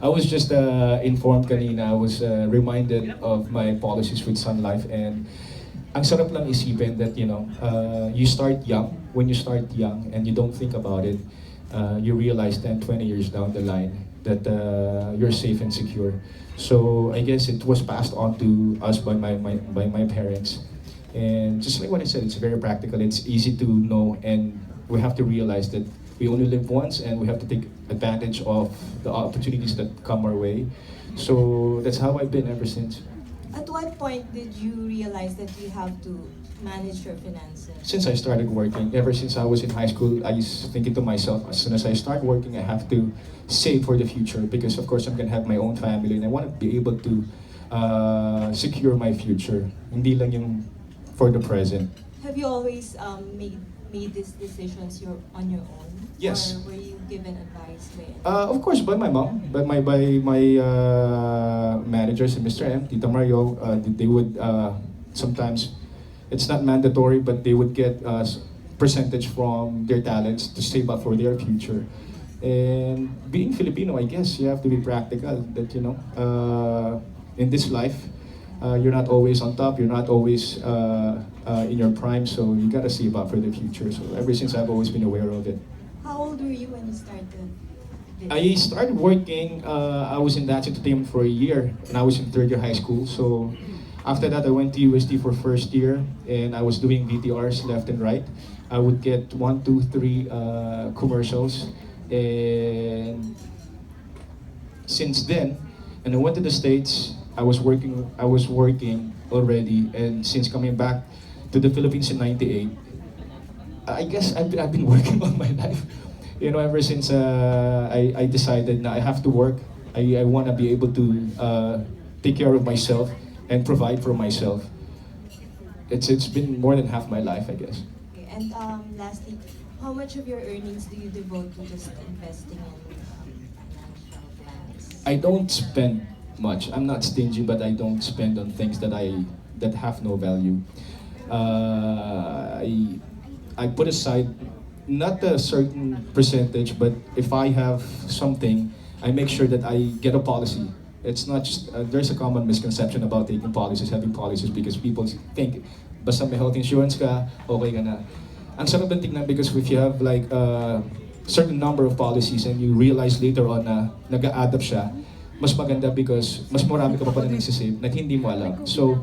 I was just informed kanina, I was reminded of my policies with Sun Life, and ang sarap lang isipin that, you start young. When you start young and you don't think about it, you realize 10, 20 years down the line that you're safe and secure. So I guess it was passed on to us by my parents. And just like what I said, it's very practical. It's easy to know, and we have to realize that we only live once, and we have to take advantage of the opportunities that come our way. So that's how I've been ever since. At what point did you realize that you have to manage your finances? Since I started working, ever since I was in high school, I was thinking to myself, as soon as I start working, I have to save for the future, because of course I'm gonna have my own family, and I want to be able to secure my future. Hindi lang yung for the present. Have you always made these decisions on your own? Yes. Or were you given advice by Of course, by my mom, by my managers, Mr. M, Tita Mario. They would sometimes, it's not mandatory, but they would get percentage from their talents to save up for their future. And being Filipino, I guess you have to be practical. That in this life, you're not always on top. You're not always in your prime. So you gotta save up for the future. So ever since, I've always been aware of it. How old were you when you started this? I started working, I was in dance entertainment for a year, and I was in third year high school. So after that, I went to UST for first year, and I was doing VTRs left and right. I would get 1, 2, 3 commercials, and since then, and I went to the States. I was working already, and since coming back to the Philippines in '98, I guess I've been working all my life. Ever since I decided that I have to work, I want to be able to take care of myself and provide for myself. It's been more than half my life, I guess. Okay, and lastly, how much of your earnings do you devote to just investing in financial plans? I don't spend much. I'm not stingy, but I don't spend on things that have no value. I put aside not a certain percentage, but if I have something, I make sure that I get a policy. It's not just, there's a common misconception about taking policies, having policies, because people think, basta may health insurance ka, okay ka na. Ang sarap ng tingnan, because if you have like a certain number of policies and you realize later on na nag-a-add up siya, mas maganda because mas marami ka pa pala nagsisave na hindi mo alam. So,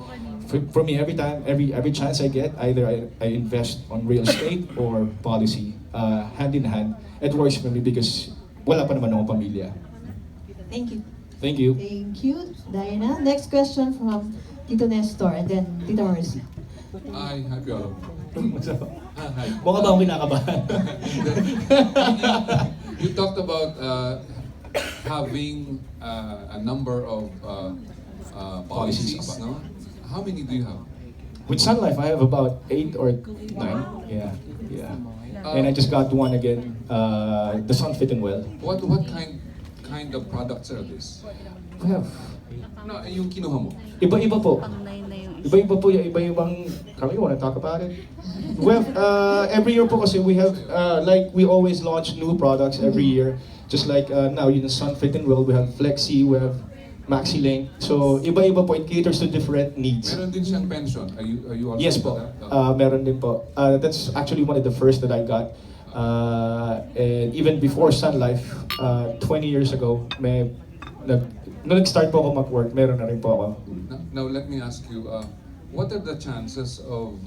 for me, every chance I get, either I invest on real estate or policy, hand in hand. It works for me because wala pa naman akong pamilya. Thank you. Thank you. Thank you, Diana. Next question from Tito Nestor and then Tito Mercy. Hi, Piolo. Hi. Mukha ba akong kinakabahan? You talked about having a number of policies, no? How many do you have? With Sun Life, I have about 8 or 9. Yeah. And I just got one again, the Sun Fit and Well. What kind of products are these? We have No, yung kinuha mo. iba-iba po. Iba-iba po yung iba-ibang, you wanna talk about it? We have, every year po kasi we have, like we always launch new products every year. Just like now, Sun Fit and Well, we have Flexi, we have Maxi Link. So iba-iba po, it caters to different needs. Meron din siyang pension. Are you also Yes into po, that? meron din po. That's actually one of the first that I got. And even before Sun Life, 20 years ago, nung nag-start po ako mag-work, meron na rin po ako. Now let me ask you, what are the chances of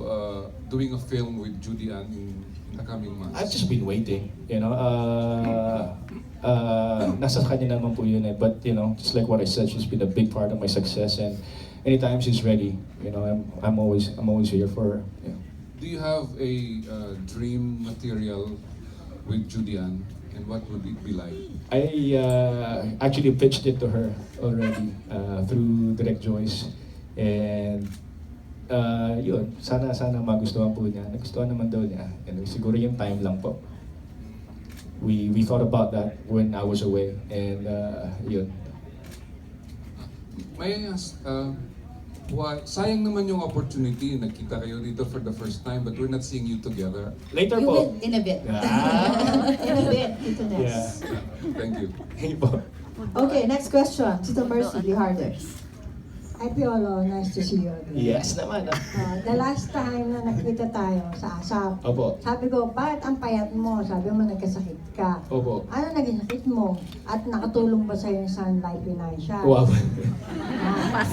doing a film with Judy Ann in the coming months? I've just been waiting, nasa kanya naman po yun eh. But, just like what I said, she's been a big part of my success, and anytime she's ready, I'm always here for her. Yeah. Do you have a dream material with Judy Ann, and what would it be like? I actually pitched it to her already through Direct Joyce, and yun, sana magustuhan po niya. Nagustuhan naman daw niya. Siguro yung time lang po. We thought about that when I was away, and yun. May I ask, why, sayang naman yung opportunity, nagkita kayo dito for the first time, but we're not seeing you together. Later You po. will in a bit. Ah. In a bit, Tito Nes. Yeah. Thank you. Hey po. Okay, next question. Tito Mercy, be harder. Hi Piolo, nice to see you again. Yes naman. The last time na nakita tayo sa ASAP, Opo. sabi ko, bakit ang payat mo? Sabi mo, nagkasakit ka. Opo. Ano naging sakit mo? At nakatulong ba sa'yo yung Sun Life Financial? Wow. Ah,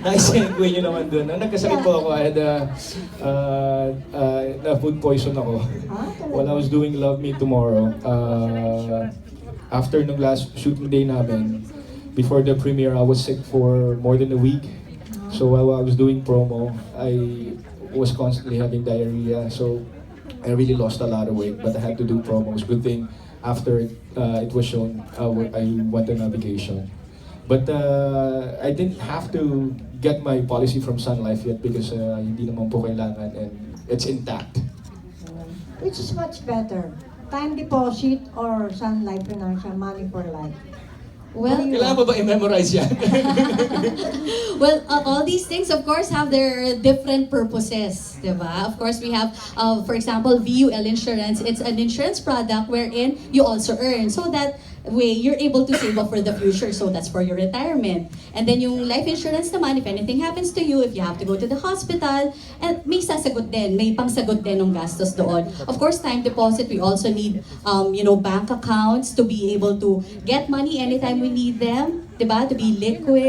Nai-segue nyo naman dun. Nung nagkasakit po ako, I had na food poison ako. talaga? While I was doing Love Me Tomorrow, after nung last shooting day namin, before the premiere, I was sick for more than a week. So while I was doing promo, I was constantly having diarrhea. So I really lost a lot of weight, but I had to do promos. Good thing after it was shown, I went on a vacation. But I didn't have to get my policy from Sun Life yet because hindi naman po kailangan and it's intact. Which is much better? Time deposit or Sun Life Financial, money for life? Well, Kailangan pa ba i-memorize yan? Well, all these things, of course, have their different purposes, diba? Of course, we have, for example, VUL Insurance. It's an insurance product wherein you also earn. So that way, you're able to save up for the future. So that's for your retirement. And then yung life insurance naman, if anything happens to you, if you have to go to the hospital, and may sasagot din, may pangsagot din ng gastos doon. Of course, time deposit, we also need, bank accounts to be able to get money anytime we need them, diba? To be liquid.